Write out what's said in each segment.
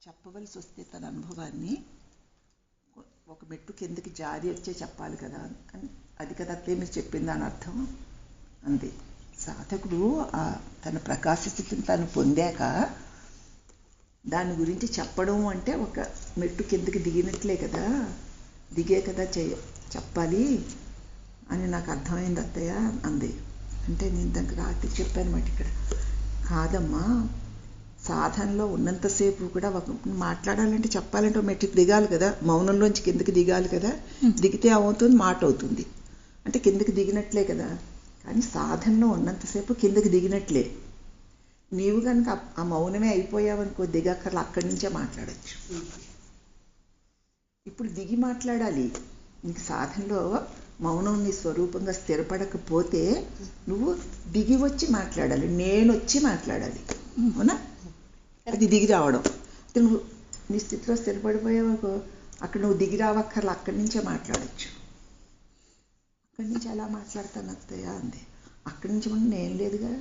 చెప్పవలసి వస్తే తన అనుభవాన్ని ఒక మెట్టు కిందకి జారి వచ్చే చెప్పాలి కదా అని, అది కదా అట్లే మీరు చెప్పింది అని అర్థం అంది. సాధకుడు తన ప్రకాశ స్థితిని తను పొందాక దాని గురించి చెప్పడం అంటే ఒక మెట్టు కిందకి దిగినట్లే కదా, దిగే కదా చెప్పాలి అని నాకు అర్థమైంది అత్తయ్య అంది. అంటే నేను దానికి రాత్రి చెప్పాను మాట, ఇక్కడ కాదమ్మా, సాధనలో ఉన్నంతసేపు కూడా ఒక మాట్లాడాలంటే చెప్పాలంటే ఒక మెట్టుకు దిగాలి కదా, మౌనంలోంచి కిందకి దిగాలి కదా, దిగితే అవుతుంది మాట అవుతుంది అంటే కిందకి దిగినట్లే కదా. కానీ సాధనలో ఉన్నంతసేపు కిందకి దిగినట్లే. నీవు కనుక ఆ మౌనమే అయిపోయావనుకో, దిగక్కర్లు అక్కడి నుంచే మాట్లాడచ్చు. ఇప్పుడు దిగి మాట్లాడాలి. నీకు సాధనలో మౌనం నీ స్వరూపంగా స్థిరపడకపోతే నువ్వు దిగి వచ్చి మాట్లాడాలి, నేను వచ్చి మాట్లాడాలి, అవునా? అది దిగి రావడం. నువ్వు నీ స్థితిలో స్థిరపడిపోయావనుకో, అక్కడ నువ్వు దిగి రావక్కర్లు అక్కడి నుంచే మాట్లాడచ్చు. అక్కడి నుంచి ఎలా మాట్లాడతాను అత్తయ్య అంది. అక్కడి నుంచి మనం నేను లేదుగా,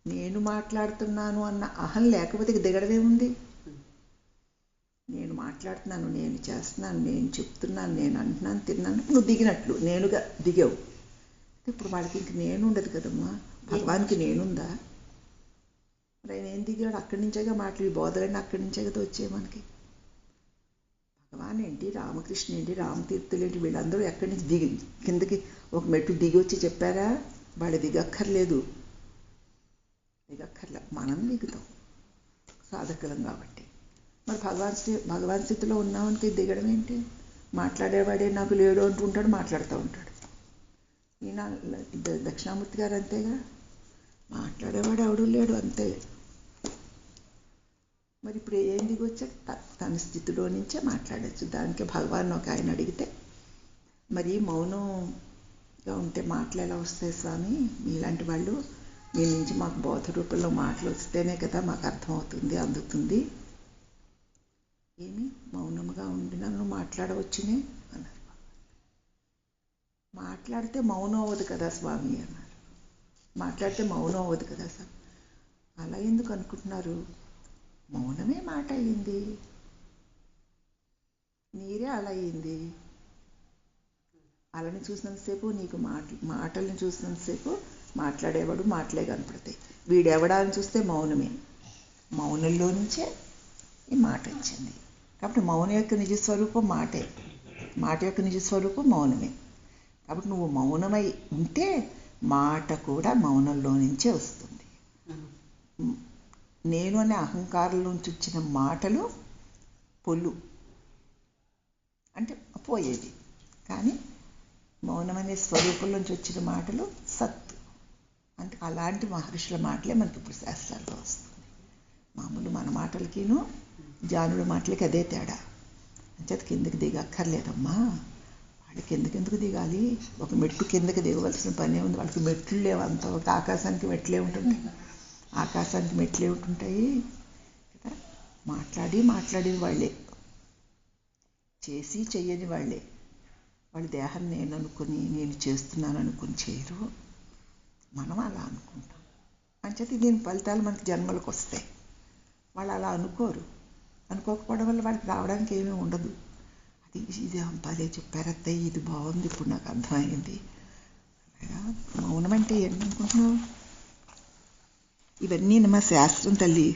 నేను మాట్లాడుతున్నాను అన్న అహం లేకపోతే దిగడమే ఉంది. నేను మాట్లాడుతున్నాను, నేను చేస్తున్నాను, నేను చెప్తున్నాను, నేను అంటున్నాను, తిన్నాను, నువ్వు దిగినట్లు నేనుగా దిగావు. ఇప్పుడు వాళ్ళకి ఇంక నేను ఉండదు కదమ్మా, భగవానికి నేనుందా? మరి ఆయన ఏం దిగాడు? అక్కడి నుంచేగా మాట్లాడి బోధలన్నీ అక్కడి నుంచే కదా వచ్చే మనకి. భగవాన్ ఏంటి, రామకృష్ణ ఏంటి, రామతీర్థులు ఏంటి, వీళ్ళందరూ ఎక్కడి నుంచి దిగి కిందకి ఒక మెట్టు దిగి వచ్చి చెప్పారా? వాళ్ళు దిగక్కర్లేదు, దిగక్కర్లే, మనం దిగుతాం సాధకులం కాబట్టి. మరి భగవాన్ స్థితిలో ఉన్నామంటే దిగడం ఏంటి? మాట్లాడేవాడే నాకు లేడు అంటూ ఉంటాడు, మాట్లాడుతూ ఉంటాడు. ఈయన దక్షిణామూర్తి గారు అంతేగా, మాట్లాడేవాడు ఎవడూ లేడు, అంతే. మరి ఇప్పుడు ఏం దిగొచ్చా? తన స్థితిలో నుంచే మాట్లాడచ్చు. దానికి భగవాన్ ఒక ఆయన అడిగితే, మరి మౌనంగా ఉంటే మాటలు ఎలా వస్తాయి స్వామి? మీలాంటి వాళ్ళు మీ నుంచి మాకు బోధ రూపంలో మాటలు వస్తేనే కదా మాకు అర్థమవుతుంది, అందుతుంది. ఏమి మౌనంగా ఉండి నన్ను మాట్లాడవచ్చునే అన్నారు. మాట్లాడితే మౌనం అవ్వదు కదా స్వామి అన్నారు. మాట్లాడితే మౌనం అవ్వదు కదా సార్. అలా ఎందుకు అనుకుంటున్నారు? మౌనమే మాట అయ్యింది, నీరే అలా అయ్యింది. అలాని చూసినంతసేపు నీకు మాటల్ని చూసినంతసేపు మాట్లాడేవాడు మాటలే కనపడతాయి. వీడెవడా అని చూస్తే మౌనమే, మౌనంలో నుంచే ఈ మాట వచ్చింది. కాబట్టి మౌనం యొక్క నిజస్వరూపం మాటే, మాట యొక్క నిజస్వరూపం మౌనమే. కాబట్టి నువ్వు మౌనమై ఉంటే మాట కూడా మౌనంలో నుంచే వస్తుంది. నేను అనే అహంకారంలోంచి వచ్చిన మాటలు పొల్లు అంటే పోయేది, కానీ మౌనం అనే స్వరూపంలోంచి వచ్చిన మాటలు సత్తు. అంటే అలాంటి మహర్షుల మాటలే మనకి ఇప్పుడు శాస్త్రాల్లో వస్తుంది. మామూలు మన మాటలకిను జానుల మాటలకి అదే తేడా. అంచేత కిందకి దిగక్కర్లేదమ్మా. వాళ్ళకి ఎందుకు దిగాలి? ఒక మెట్టు కిందకి దిగవలసిన పనే ఉంది. వాళ్ళకి మెట్లు లేవు, అంత ఒక ఆకాశానికి మెట్లే ఉంటుంటాయి, ఆకాశానికి మెట్లే ఉంటుంటాయి కదా. మాట్లాడిన వాళ్ళే, చేసి చెయ్యని వాళ్ళే. వాళ్ళ దేహాన్ని నేను అనుకుని నేను చేస్తున్నాను అనుకుని చేయరు, మనం అలా అనుకుంటాం. అంచేత దీని ఫలితాలు మనకి జన్మలకు వస్తాయి. వాళ్ళు అలా అనుకోరు, అనుకోకపోవడం వల్ల వాళ్ళకి రావడానికి ఏమీ ఉండదు. ఇది భలే చెప్పారత్తయ్య, ఇది బాగుంది, ఇప్పుడు నాకు అర్థమైంది. మౌనం అంటే ఏంటనుకుంటున్నావు? ఇవన్నీ మా శాస్త్రం తల్లి.